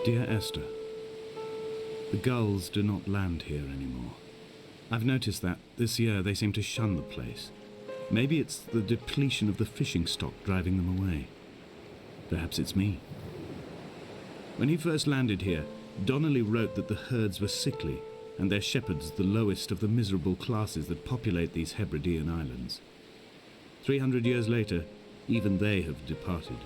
Dear Esther, the gulls do not land here anymore. I've noticed that this year they seem to shun the place. Maybe it's the depletion of the fishing stock driving them away. Perhaps it's me. When he first landed here, Donnelly wrote that the herds were sickly and their shepherds the lowest of the miserable classes that populate these Hebridean islands. 300 years later, even they have departed.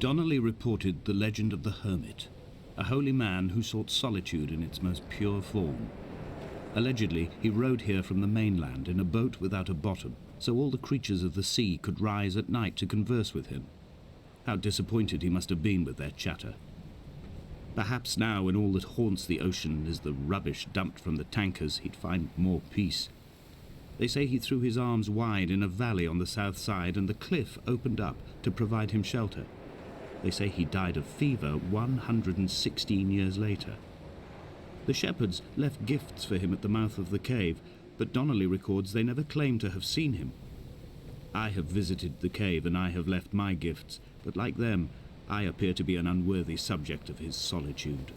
Donnelly reported the legend of the hermit, a holy man who sought solitude in its most pure form. Allegedly, he rode here from the mainland in a boat without a bottom, so all the creatures of the sea could rise at night to converse with him. How disappointed he must have been with their chatter. Perhaps now, when all that haunts the ocean is the rubbish dumped from the tankers, he'd find more peace. They say he threw his arms wide in a valley on the south side, and the cliff opened up to provide him shelter. They say he died of fever 116 years later. The shepherds left gifts for him at the mouth of the cave, but Donnelly records they never claimed to have seen him. I have visited the cave and I have left my gifts, but like them, I appear to be an unworthy subject of his solitude.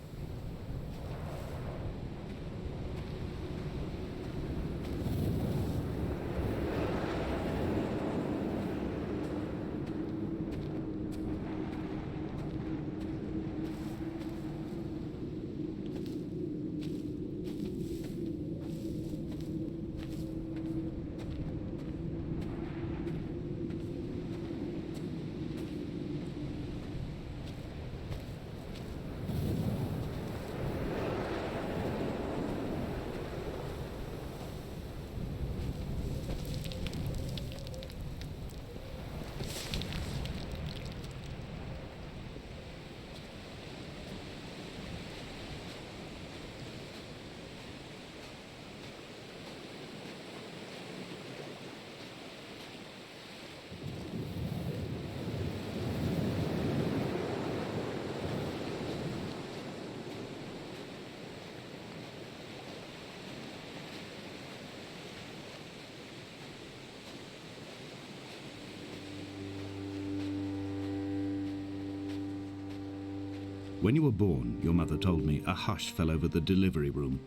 When you were born, your mother told me, a hush fell over the delivery room.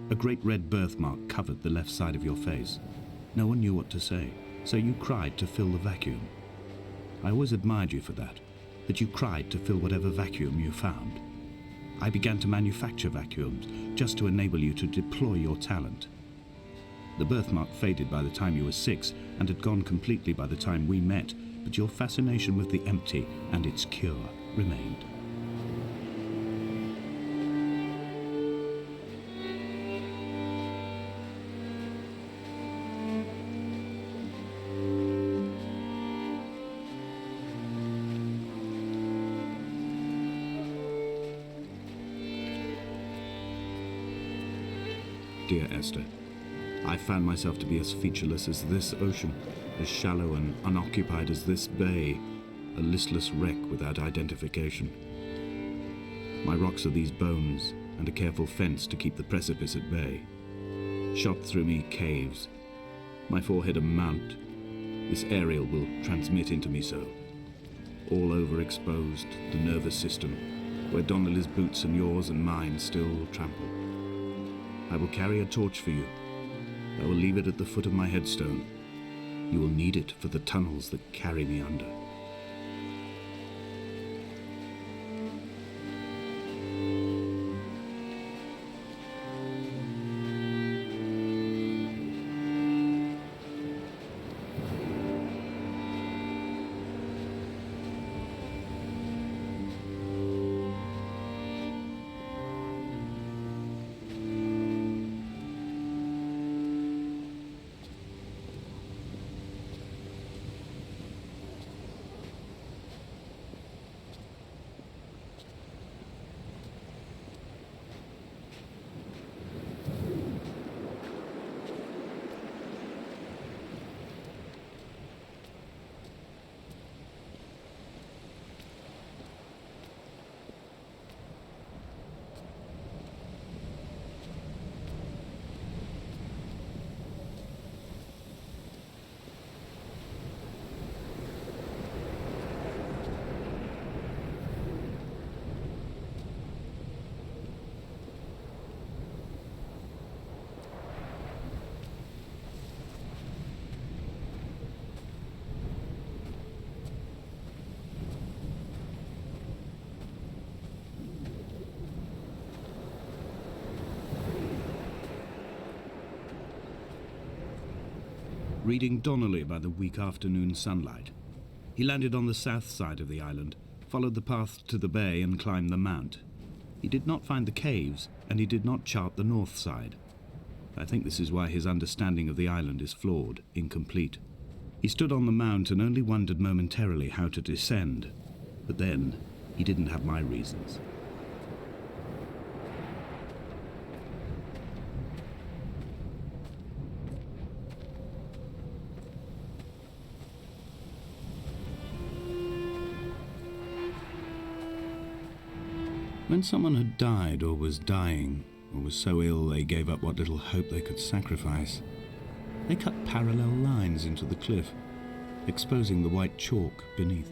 A great red birthmark covered the left side of your face. No one knew what to say, so you cried to fill the vacuum. I always admired you for that you cried to fill whatever vacuum you found. I began to manufacture vacuums just to enable you to deploy your talent. The birthmark faded by the time you were 6 and had gone completely by the time we met, but your fascination with the empty and its cure remained. dear Esther. I found myself to be as featureless as this ocean, as shallow and unoccupied as this bay, a listless wreck without identification. My rocks are these bones, and a careful fence to keep the precipice at bay. Shot through me caves, my forehead a mount. This aerial will transmit into me so. All overexposed, the nervous system, where Donnelly's boots and yours and mine still trample. I will carry a torch for you. I will leave it at the foot of my headstone. You will need it for the tunnels that carry me under. Reading Donnelly by the weak afternoon sunlight. He landed on the south side of the island, followed the path to the bay and climbed the mount. He did not find the caves, and he did not chart the north side. I think this is why his understanding of the island is flawed, incomplete. He stood on the mount and only wondered momentarily how to descend. But then, he didn't have my reasons. When someone had died or was dying, or was so ill they gave up what little hope they could sacrifice, they cut parallel lines into the cliff, exposing the white chalk beneath.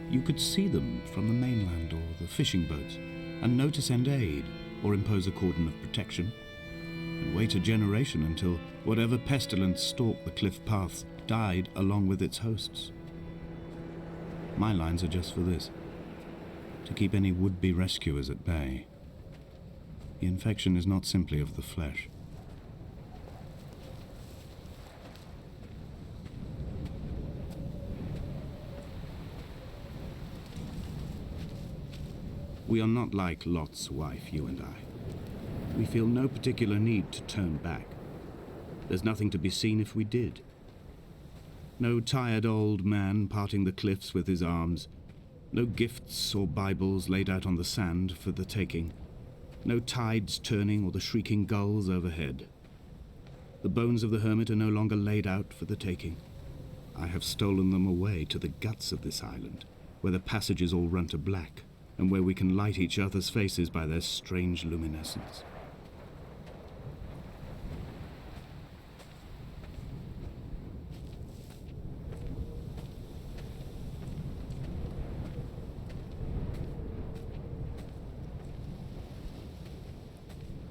You could see them from the mainland or the fishing boats, and know to send aid or impose a cordon of protection, and wait a generation until whatever pestilence stalked the cliff paths died along with its hosts. My lines are just for this: to keep any would-be rescuers at bay. The infection is not simply of the flesh. We are not like Lot's wife, you and I. We feel no particular need to turn back. There's nothing to be seen if we did. No tired old man parting the cliffs with his arms. No gifts or Bibles laid out on the sand for the taking. No tides turning or the shrieking gulls overhead. The bones of the hermit are no longer laid out for the taking. I have stolen them away to the guts of this island, where the passages all run to black, and where we can light each other's faces by their strange luminescence.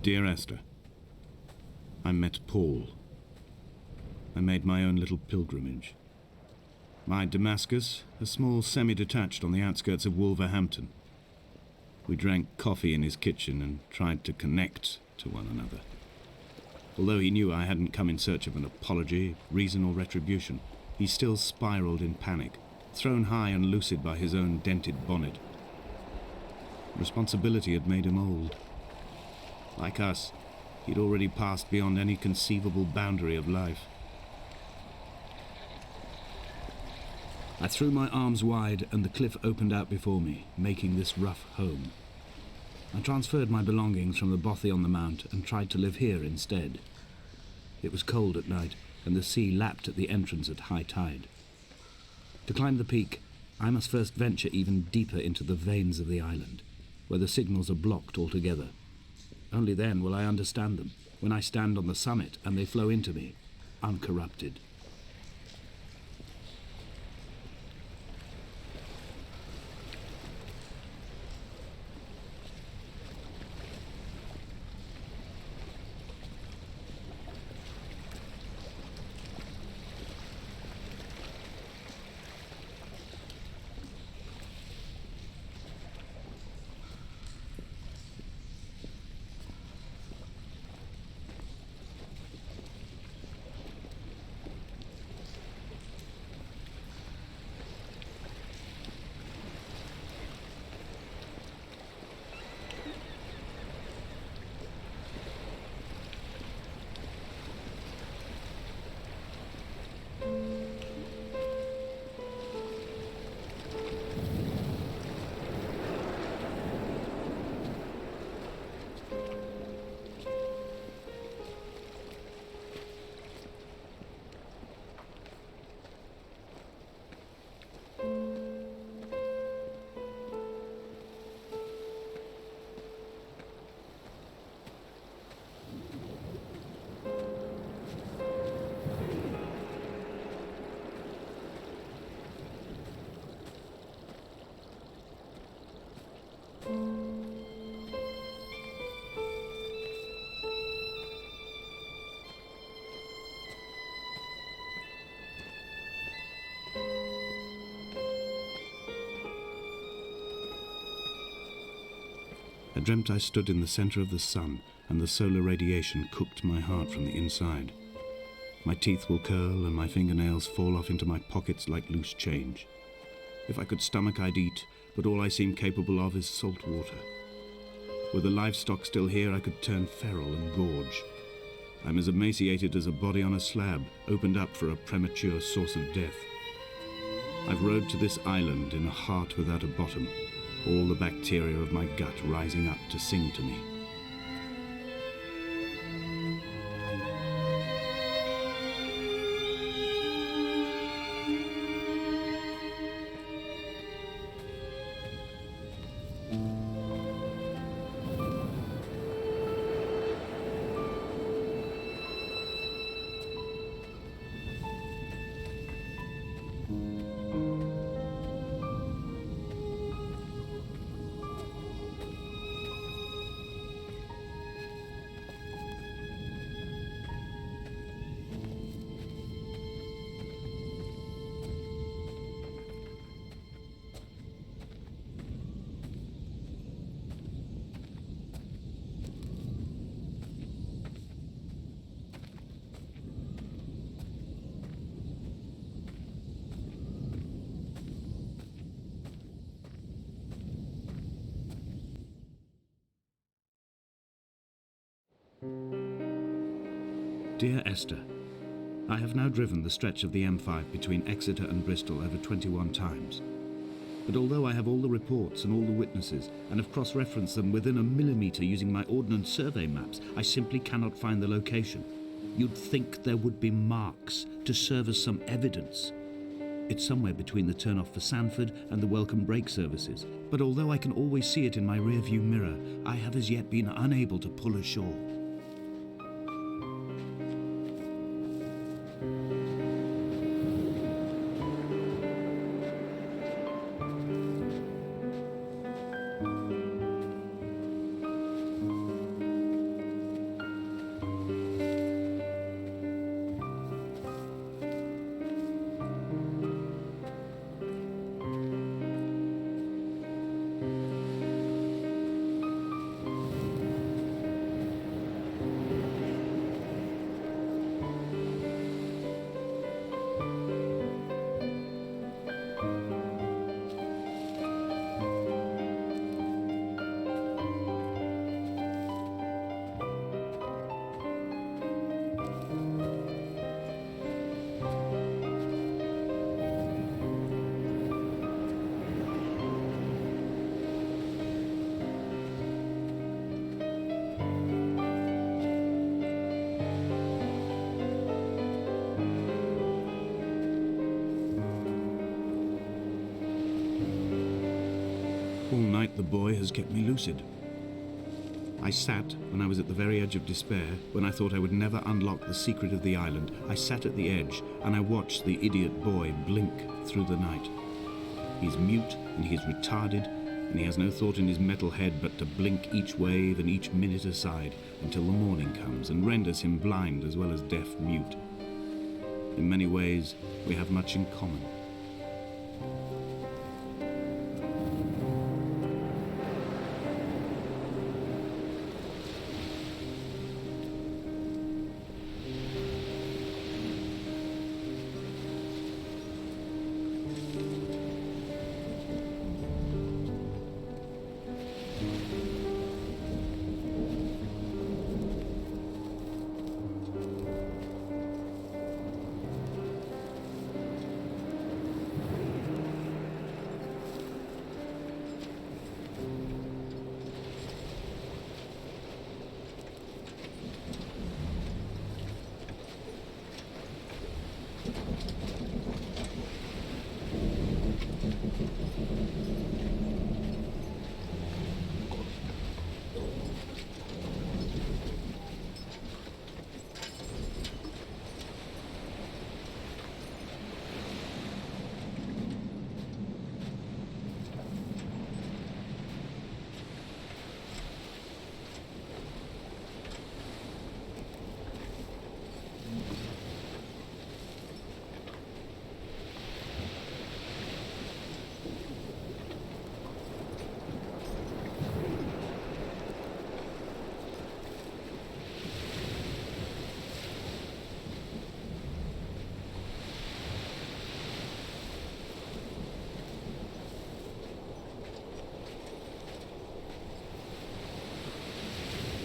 Dear Esther, I met Paul. I made my own little pilgrimage. My Damascus, a small semi-detached on the outskirts of Wolverhampton. We drank coffee in his kitchen and tried to connect to one another. Although he knew I hadn't come in search of an apology, reason or retribution, he still spiraled in panic, thrown high and lucid by his own dented bonnet. Responsibility had made him old. Like us, he'd already passed beyond any conceivable boundary of life. I threw my arms wide and the cliff opened out before me, making this rough home. I transferred my belongings from the bothy on the mount and tried to live here instead. It was cold at night, and the sea lapped at the entrance at high tide. To climb the peak, I must first venture even deeper into the veins of the island, where the signals are blocked altogether. Only then will I understand them, when I stand on the summit and they flow into me, uncorrupted. I dreamt I stood in the center of the sun, and the solar radiation cooked my heart from the inside. My teeth will curl, and my fingernails fall off into my pockets like loose change. If I could stomach, I'd eat, but all I seem capable of is salt water. Were the livestock still here, I could turn feral and gorge. I'm as emaciated as a body on a slab, opened up for a premature source of death. I've rowed to this island in a heart without a bottom, all the bacteria of my gut rising up to sing to me. Dear Esther, I have now driven the stretch of the M5 between Exeter and Bristol over 21 times. But although I have all the reports and all the witnesses, and have cross-referenced them within a millimetre using my Ordnance Survey maps, I simply cannot find the location. You'd think there would be marks to serve as some evidence. It's somewhere between the turn-off for Sandford and the welcome brake services, but although I can always see it in my rear-view mirror, I have as yet been unable to pull ashore. All night the boy has kept me lucid. I sat when I was at the very edge of despair, when I thought I would never unlock the secret of the island. I sat at the edge and I watched the idiot boy blink through the night. He's mute and he's retarded, and he has no thought in his metal head but to blink each wave and each minute aside until the morning comes and renders him blind as well as deaf-mute. In many ways, we have much in common.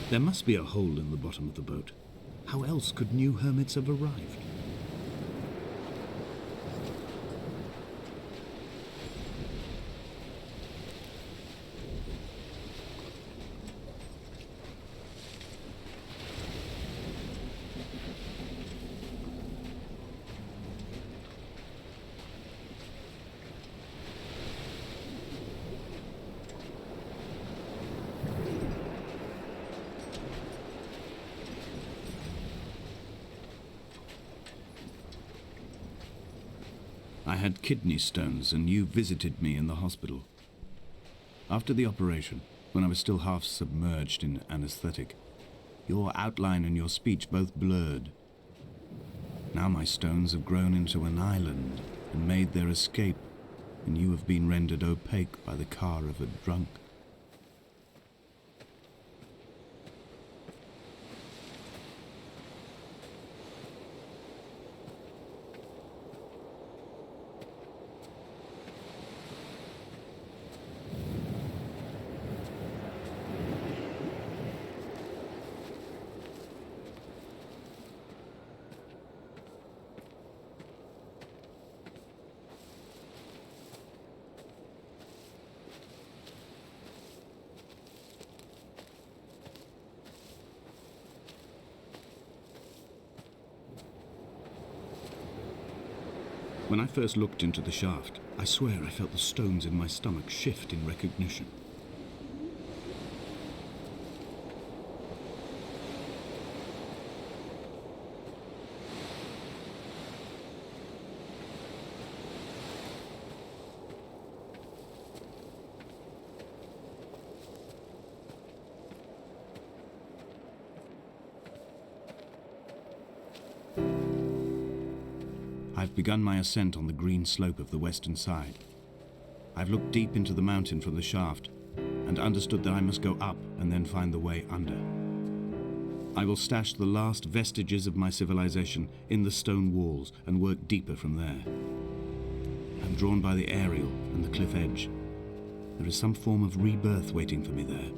There must be a hole in the bottom of the boat. How else could new hermits have arrived? I had kidney stones, and you visited me in the hospital. After the operation, when I was still half submerged in anesthetic, your outline and your speech both blurred. Now my stones have grown into an island and made their escape, and you have been rendered opaque by the car of a drunk. When I first looked into the shaft, I swear I felt the stones in my stomach shift in recognition. I've begun my ascent on the green slope of the western side. I've looked deep into the mountain from the shaft and understood that I must go up and then find the way under. I will stash the last vestiges of my civilization in the stone walls and work deeper from there. I'm drawn by the aerial and the cliff edge. There is some form of rebirth waiting for me there.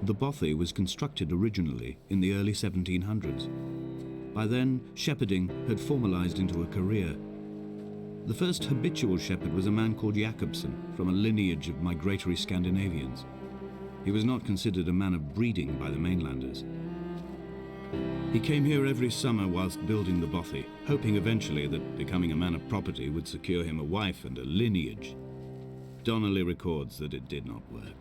The bothy was constructed originally in the early 1700s. By then, shepherding had formalized into a career. The first habitual shepherd was a man called Jakobsen, from a lineage of migratory Scandinavians. He was not considered a man of breeding by the mainlanders. He came here every summer whilst building the bothy, hoping eventually that becoming a man of property would secure him a wife and a lineage. Donnelly records that it did not work.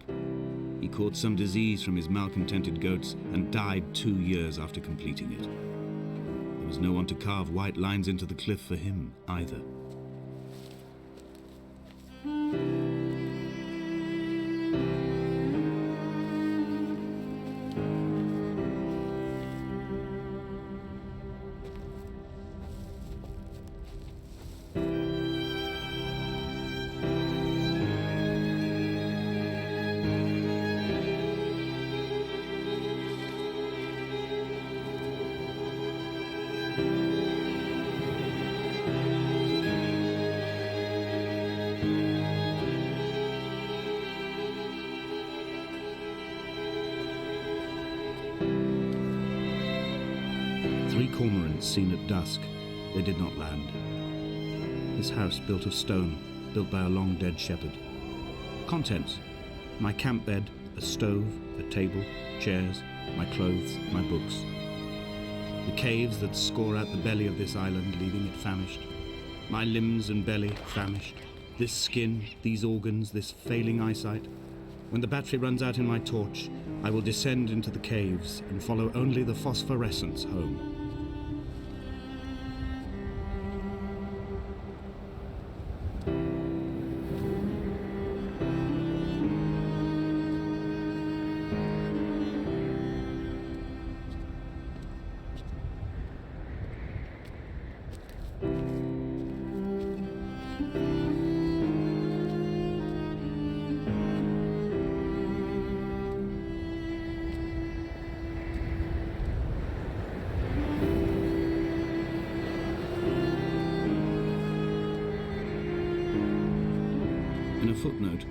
He caught some disease from his malcontented goats and died 2 years after completing it. There was no one to carve white lines into the cliff for him either. Three cormorants seen at dusk. They did not land. This house built of stone, built by a long-dead shepherd. Contents: my camp bed, a stove, a table, chairs, my clothes, my books. The caves that score out the belly of this island, leaving it famished. My limbs and belly famished. This skin, these organs, this failing eyesight. When the battery runs out in my torch, I will descend into the caves and follow only the phosphorescence home. In a footnote,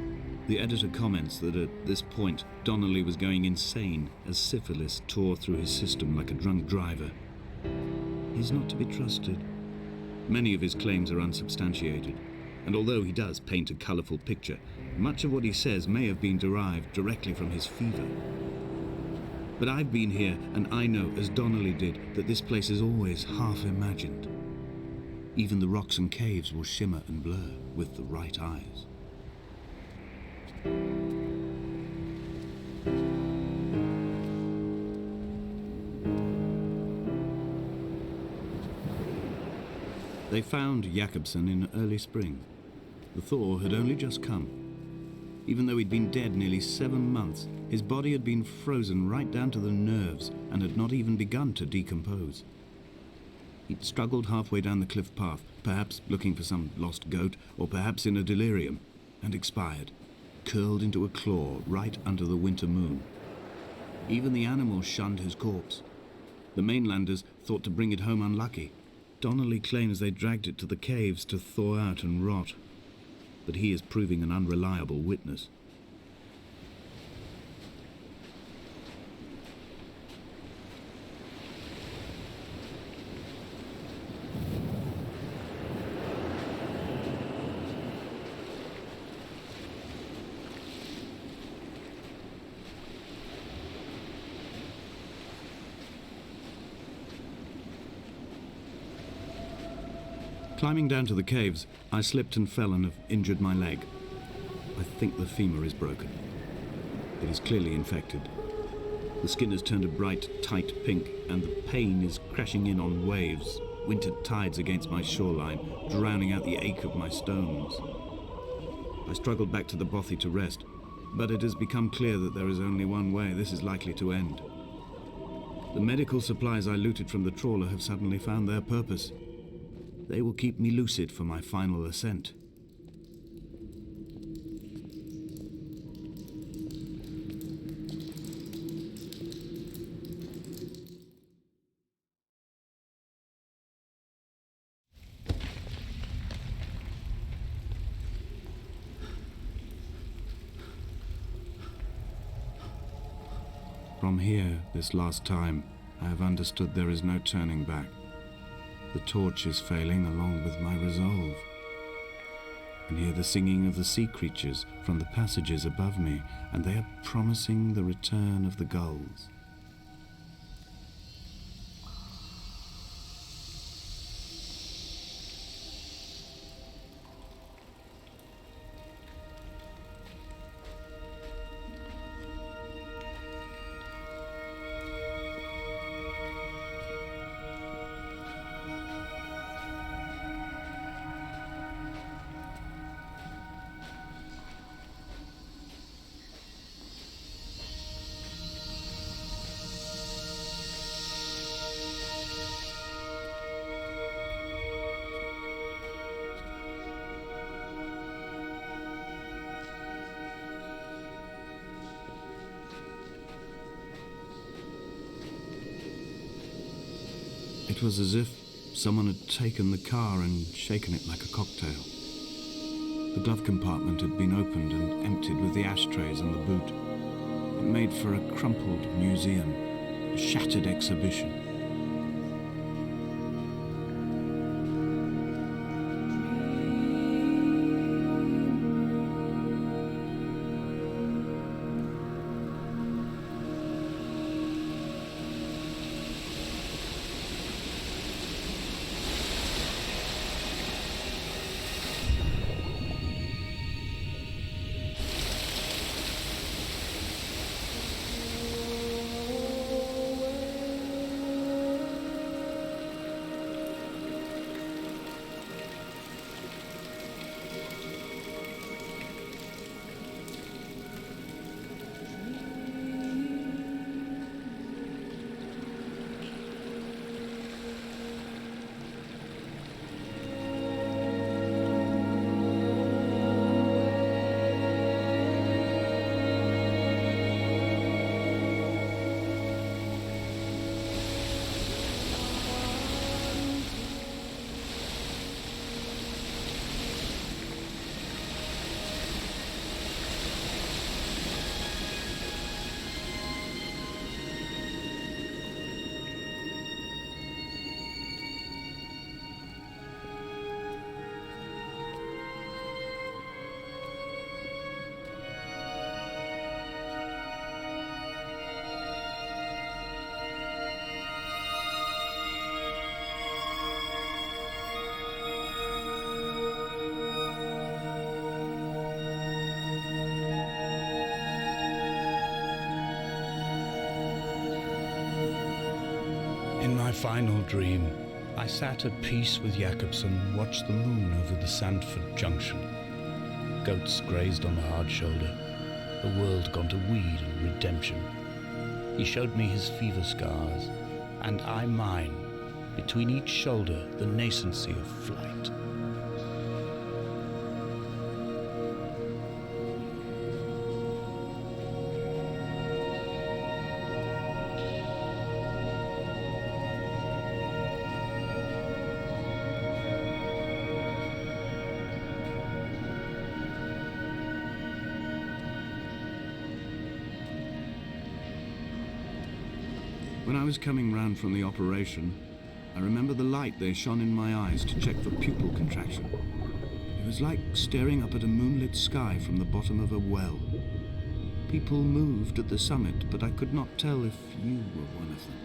the editor comments that at this point, Donnelly was going insane as syphilis tore through his system like a drunk driver. He's not to be trusted. Many of his claims are unsubstantiated, and although he does paint a colourful picture, much of what he says may have been derived directly from his fever. But I've been here, and I know, as Donnelly did, that this place is always half imagined. Even the rocks and caves will shimmer and blur with the right eyes. They found Jakobsen in early spring. The thaw had only just come. Even though he'd been dead nearly 7 months, his body had been frozen right down to the nerves and had not even begun to decompose. He'd struggled halfway down the cliff path, perhaps looking for some lost goat, or perhaps in a delirium, and expired, curled into a claw right under the winter moon. Even the animals shunned his corpse. The mainlanders thought to bring it home unlucky. Donnelly claims they dragged it to the caves to thaw out and rot, but he is proving an unreliable witness. Climbing down to the caves, I slipped and fell and have injured my leg. I think the femur is broken. It is clearly infected. The skin has turned a bright, tight pink, and the pain is crashing in on waves, winter tides against my shoreline, drowning out the ache of my stones. I struggled back to the bothy to rest, but it has become clear that there is only one way this is likely to end. The medical supplies I looted from the trawler have suddenly found their purpose. They will keep me lucid for my final ascent. From here, this last time, I have understood there is no turning back. The torch is failing along with my resolve. And hear the singing of the sea creatures from the passages above me, and they are promising the return of the gulls. It was as if someone had taken the car and shaken it like a cocktail. The glove compartment had been opened and emptied with the ashtrays and the boot. It made for a crumpled museum, a shattered exhibition. In my final dream, I sat at peace with Jakobsen and watched the moon over the Sandford Junction. Goats grazed on the hard shoulder, the world gone to weed and redemption. He showed me his fever scars, and I mine, between each shoulder the nascency of flight. When I was coming round from the operation, I remember the light they shone in my eyes to check for pupil contraction. It was like staring up at a moonlit sky from the bottom of a well. People moved at the summit, but I could not tell if you were one of them.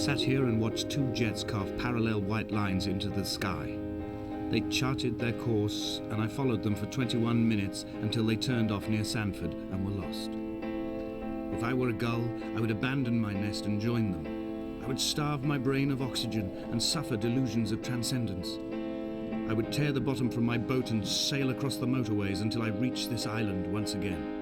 sat here and watched two jets carve parallel white lines into the sky. They charted their course, and I followed them for 21 minutes until they turned off near Sanford and were lost. If I were a gull, I would abandon my nest and join them. I would starve my brain of oxygen and suffer delusions of transcendence. I would tear the bottom from my boat and sail across the motorways until I reached this island once again.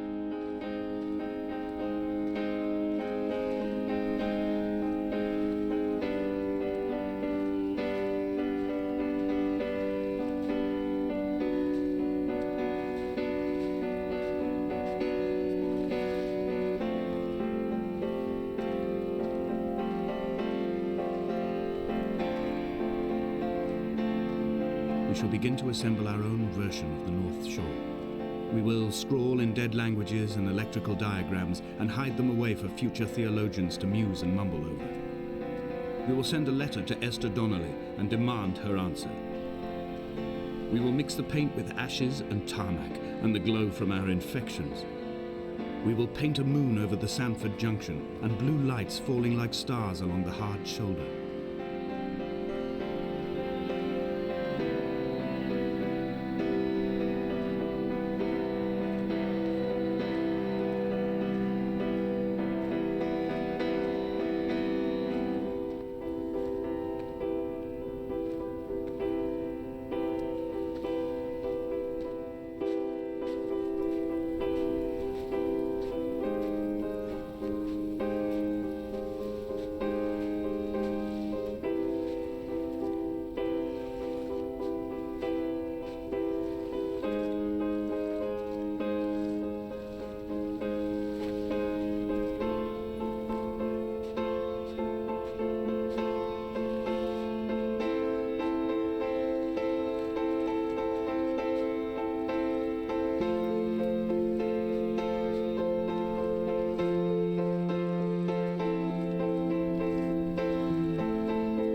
We shall begin to assemble our own version of the North Shore. We will scrawl in dead languages and electrical diagrams and hide them away for future theologians to muse and mumble over. We will send a letter to Esther Donnelly and demand her answer. We will mix the paint with ashes and tarmac and the glow from our infections. We will paint a moon over the Sanford Junction and blue lights falling like stars along the hard shoulder.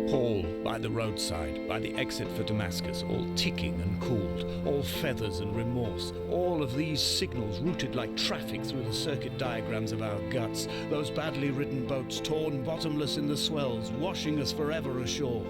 Paul, by the roadside, by the exit for Damascus, all ticking and cooled, all feathers and remorse, all of these signals routed like traffic through the circuit diagrams of our guts, those badly ridden boats torn bottomless in the swells, washing us forever ashore.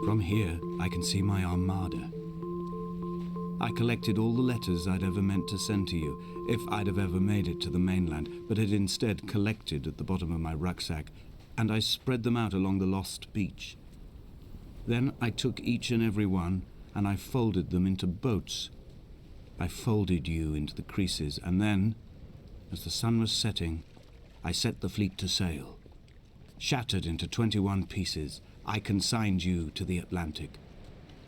From here, I can see my armada. I collected all the letters I'd ever meant to send to you, if I'd have ever made it to the mainland, but had instead collected at the bottom of my rucksack, and I spread them out along the lost beach. Then I took each and every one, and I folded them into boats. I folded you into the creases, and then, as the sun was setting, I set the fleet to sail. Shattered into 21 pieces, I consigned you to the Atlantic,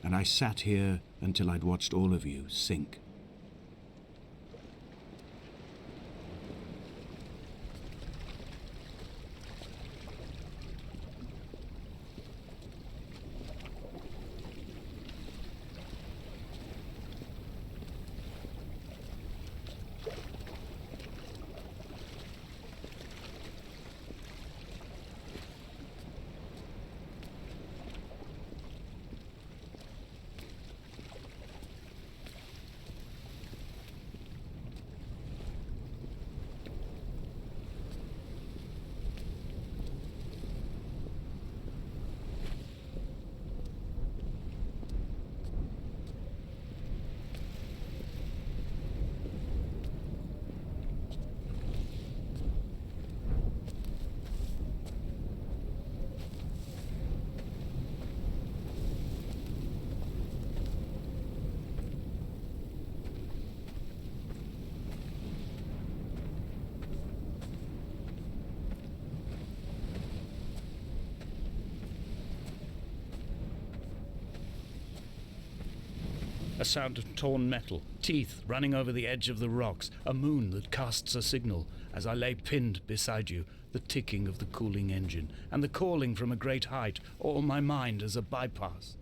and I sat here until I'd watched all of you sink. A sound of torn metal, teeth running over the edge of the rocks, a moon that casts a signal. As I lay pinned beside you, the ticking of the cooling engine, and the calling from a great height, all my mind as a bypass.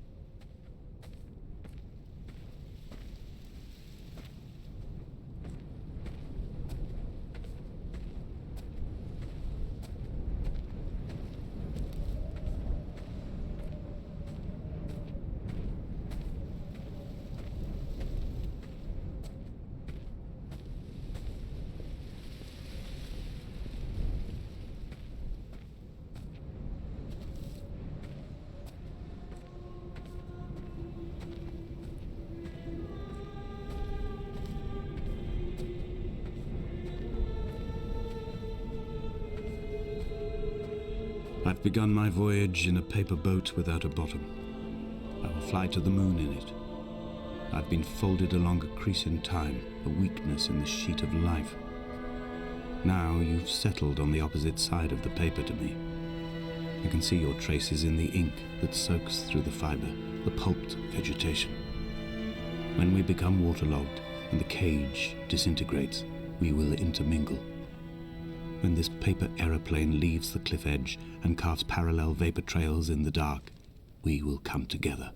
I've begun my voyage in a paper boat without a bottom. I will fly to the moon in it. I've been folded along a crease in time, a weakness in the sheet of life. Now you've settled on the opposite side of the paper to me. I can see your traces in the ink that soaks through the fiber, the pulped vegetation. When we become waterlogged and the cage disintegrates, we will intermingle. When this paper aeroplane leaves the cliff edge and carves parallel vapor trails in the dark, we will come together.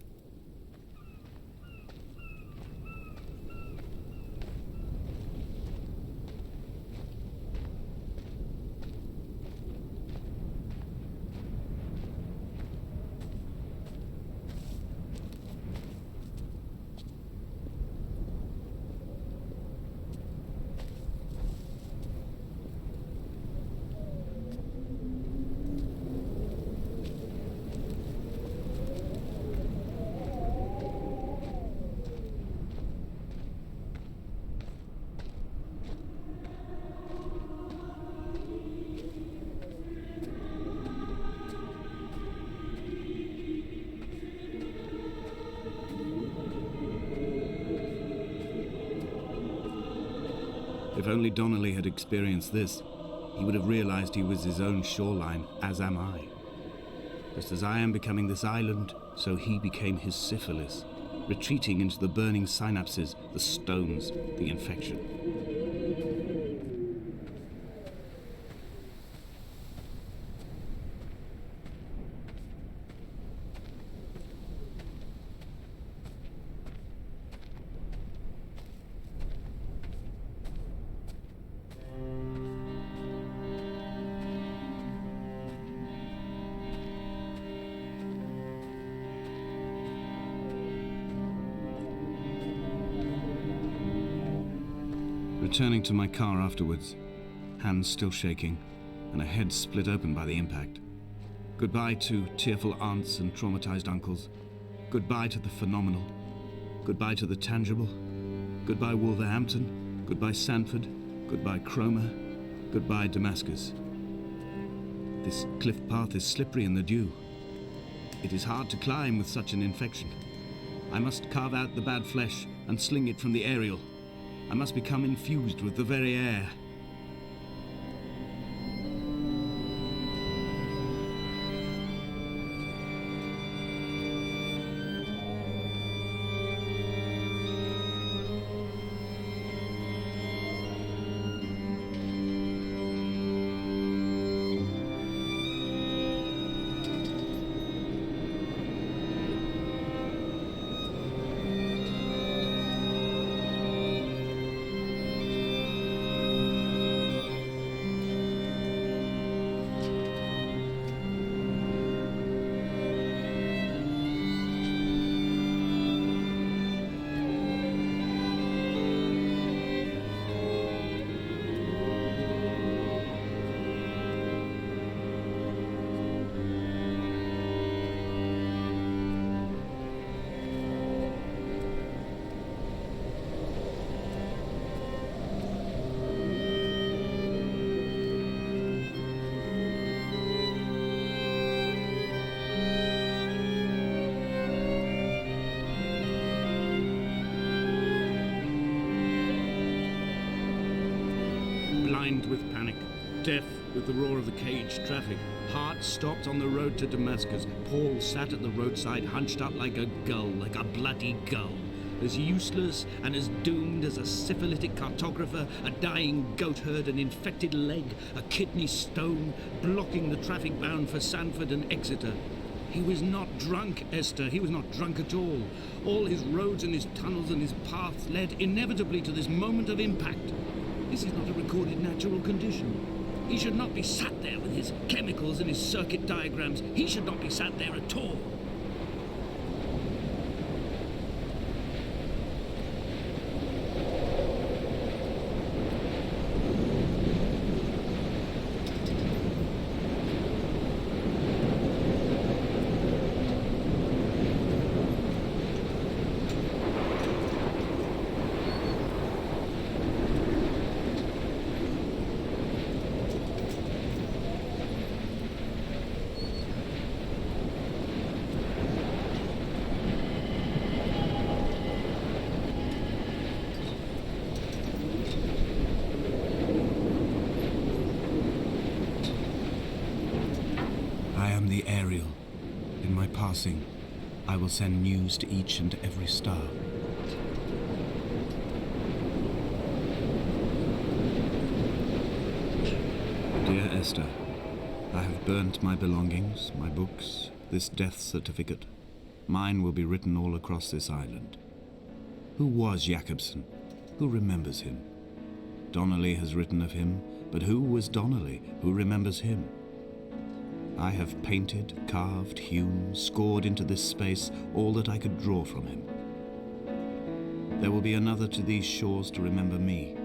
If only Donnelly had experienced this, he would have realized he was his own shoreline, as am I. Just as I am becoming this island, so he became his syphilis, retreating into the burning synapses, the stones, the infection. Returning to my car afterwards, hands still shaking, and a head split open by the impact. Goodbye to tearful aunts and traumatized uncles. Goodbye to the phenomenal. Goodbye to the tangible. Goodbye Wolverhampton. Goodbye Sanford. Goodbye Cromer. Goodbye Damascus. This cliff path is slippery in the dew. It is hard to climb with such an infection. I must carve out the bad flesh and sling it from the aerial. I must become infused with the very air. Blind with panic, deaf with the roar of the caged traffic, heart stopped on the road to Damascus, Paul sat at the roadside hunched up like a gull, like a bloody gull, as useless and as doomed as a syphilitic cartographer, a dying goat herd, an infected leg, a kidney stone, blocking the traffic bound for Sanford and Exeter. He was not drunk, Esther. He was not drunk at all. All his roads and his tunnels and his paths led inevitably to this moment of impact. This is not a recorded natural condition. He should not be sat there with his chemicals and his circuit diagrams. He should not be sat there at all. I am the Ariel. In my passing, I will send news to each and every star. Dear Esther, I have burnt my belongings, my books, this death certificate. Mine will be written all across this island. Who was Jakobson? Who remembers him? Donnelly has written of him, but who was Donnelly? Who remembers him? I have painted, carved, hewn, scored into this space all that I could draw from him. There will be another to these shores to remember me.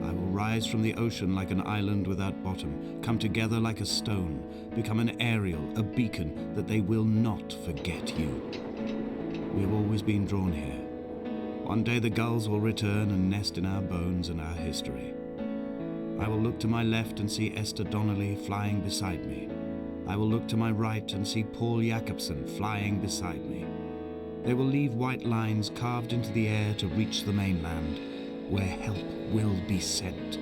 I will rise from the ocean like an island without bottom, come together like a stone, become an Ariel, a beacon, that they will not forget you. We have always been drawn here. One day the gulls will return and nest in our bones and our history. I will look to my left and see Esther Donnelly flying beside me. I will look to my right and see Paul Jakobson flying beside me. They will leave white lines carved into the air to reach the mainland, where help will be sent.